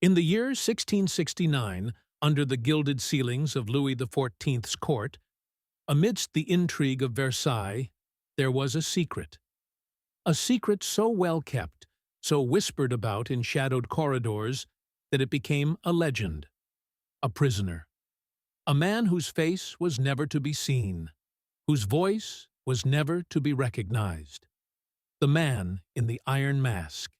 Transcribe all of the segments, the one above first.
In the year 1669, under the gilded ceilings of Louis XIV's court, amidst the intrigue of Versailles, there was a secret so well kept, so whispered about in shadowed corridors, that it became a legend. A prisoner. A man whose face was never to be seen, whose voice was never to be recognized. The man in the iron mask.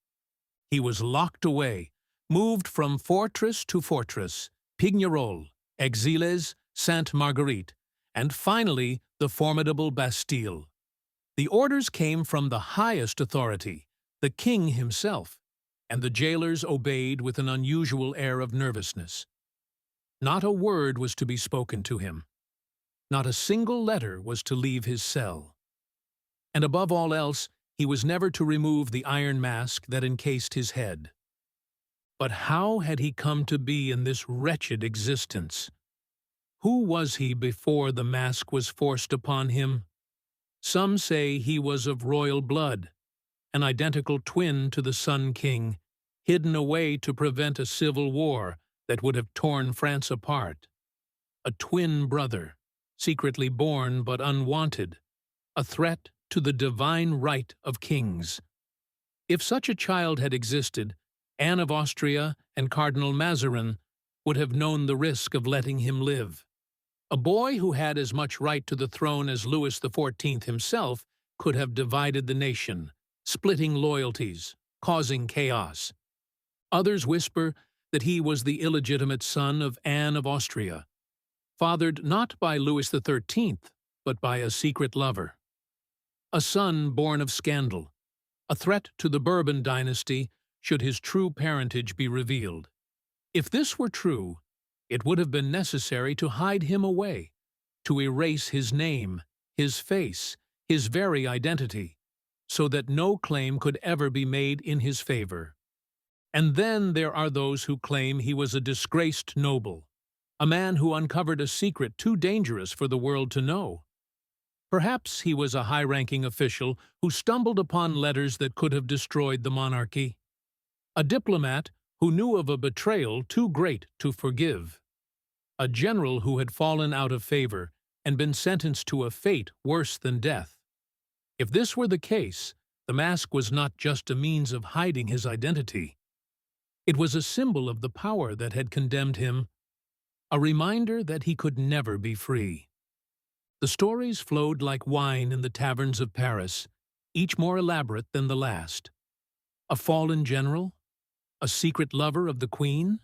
He was locked away, moved from fortress to fortress, Pignerol, Exiles, Sainte Marguerite, and finally the formidable Bastille. The orders came from the highest authority, the king himself, and the jailers obeyed with an unusual air of nervousness. Not a word was to be spoken to him. Not a single letter was to leave his cell. And above all else, he was never to remove the iron mask that encased his head. But how had he come to be in this wretched existence? Who was he before the mask was forced upon him? Some say he was of royal blood, an identical twin to the Sun King, hidden away to prevent a civil war that would have torn France apart. A twin brother, secretly born but unwanted, a threat to the divine right of kings. If such a child had existed, Anne of Austria and Cardinal Mazarin would have known the risk of letting him live. A boy who had as much right to the throne as Louis XIV himself could have divided the nation, splitting loyalties, causing chaos. Others whisper that he was the illegitimate son of Anne of Austria, fathered not by Louis XIII, but by a secret lover. A son born of scandal, a threat to the Bourbon dynasty should his true parentage be revealed. If this were true, it would have been necessary to hide him away, to erase his name, his face, his very identity, so that no claim could ever be made in his favor. And then there are those who claim he was a disgraced noble, a man who uncovered a secret too dangerous for the world to know. Perhaps he was a high-ranking official who stumbled upon letters that could have destroyed the monarchy. A diplomat who knew of a betrayal too great to forgive. A general who had fallen out of favor and been sentenced to a fate worse than death. If this were the case, the mask was not just a means of hiding his identity. It was a symbol of the power that had condemned him, a reminder that he could never be free. The stories flowed like wine in the taverns of Paris, each more elaborate than the last. A fallen general? A secret lover of the queen?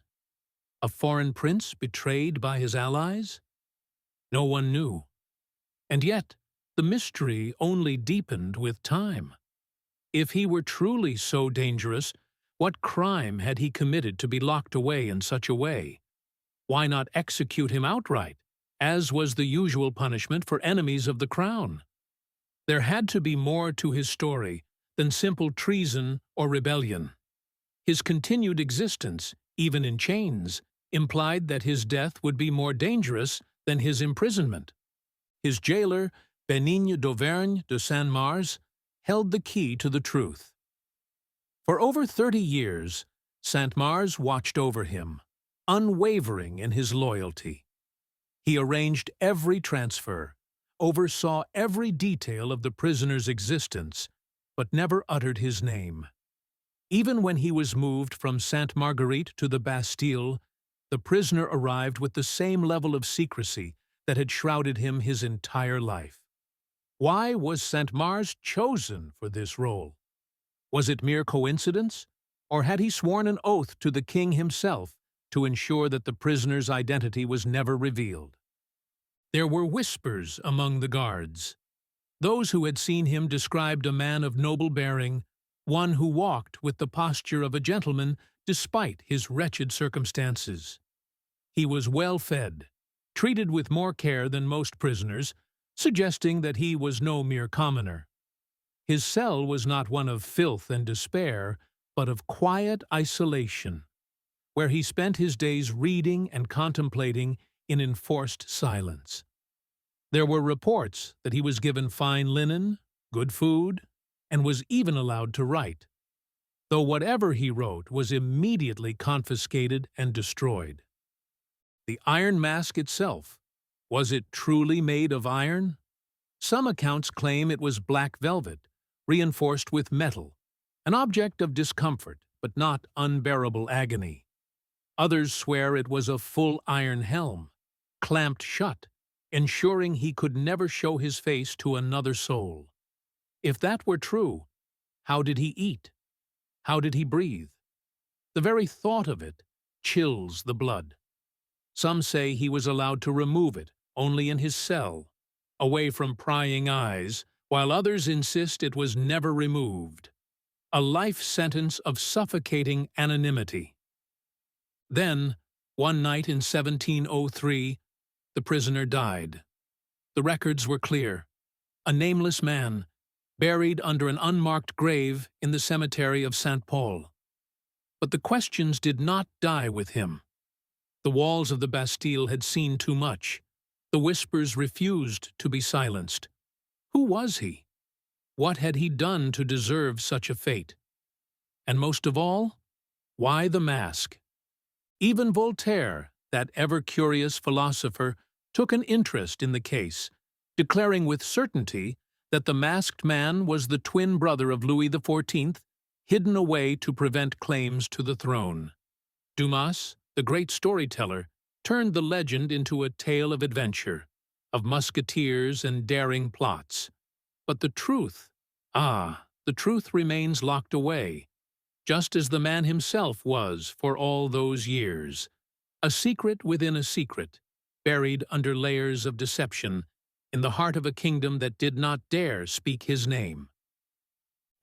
A foreign prince betrayed by his allies? No one knew. And yet, the mystery only deepened with time. If he were truly so dangerous, what crime had he committed to be locked away in such a way? Why not execute him outright, as was the usual punishment for enemies of the crown? There had to be more to his story than simple treason or rebellion. His continued existence, even in chains, implied that his death would be more dangerous than his imprisonment. His jailer, Benigne d'Auvergne de Saint-Mars, held the key to the truth. For over 30 years, Saint-Mars watched over him, unwavering in his loyalty. He arranged every transfer, oversaw every detail of the prisoner's existence, but never uttered his name. Even when he was moved from Sainte Marguerite to the Bastille, the prisoner arrived with the same level of secrecy that had shrouded him his entire life. Why was Saint-Mars chosen for this role? Was it mere coincidence, or had he sworn an oath to the king himself to ensure that the prisoner's identity was never revealed? There were whispers among the guards. Those who had seen him described a man of noble bearing, one who walked with the posture of a gentleman despite his wretched circumstances. He was well-fed, treated with more care than most prisoners, suggesting that he was no mere commoner. His cell was not one of filth and despair, but of quiet isolation, where he spent his days reading and contemplating in enforced silence. There were reports that he was given fine linen, good food, and was even allowed to write. though whatever he wrote was immediately confiscated and destroyed. The iron mask itself, was it truly made of iron? Some accounts claim it was black velvet, reinforced with metal, an object of discomfort but not unbearable agony. Others swear it was a full iron helm, clamped shut, ensuring he could never show his face to another soul. If that were true, how did he eat? How did he breathe? The very thought of it chills the blood. Some say he was allowed to remove it only in his cell, away from prying eyes, while others insist it was never removed. A life sentence of suffocating anonymity. Then, one night in 1703, the prisoner died. The records were clear. A nameless man, buried under an unmarked grave in the cemetery of St. Paul. But the questions did not die with him. The walls of the Bastille had seen too much. The whispers refused to be silenced. Who was he? What had he done to deserve such a fate? And most of all, why the mask? Even Voltaire, that ever-curious philosopher, took an interest in the case, declaring with certainty that the masked man was the twin brother of Louis XIV, hidden away to prevent claims to the throne. Dumas, the great storyteller, turned the legend into a tale of adventure, of musketeers and daring plots. But the truth, the truth remains locked away, just as the man himself was for all those years. A secret within a secret, buried under layers of deception, in the heart of a kingdom that did not dare speak his name.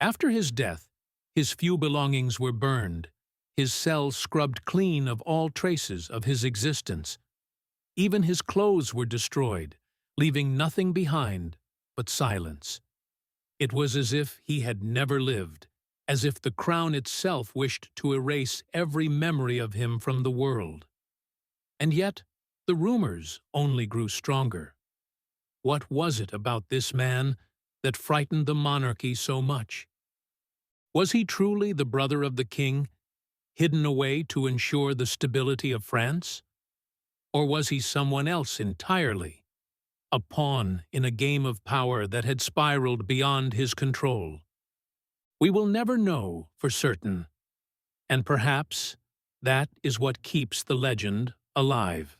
After his death, his few belongings were burned, his cell scrubbed clean of all traces of his existence. Even his clothes were destroyed, leaving nothing behind but silence. It was as if he had never lived, as if the crown itself wished to erase every memory of him from the world. And yet, the rumors only grew stronger. What was it about this man that frightened the monarchy so much? Was he truly the brother of the king, hidden away to ensure the stability of France? Or was he someone else entirely, a pawn in a game of power that had spiraled beyond his control? We will never know for certain, and perhaps that is what keeps the legend alive.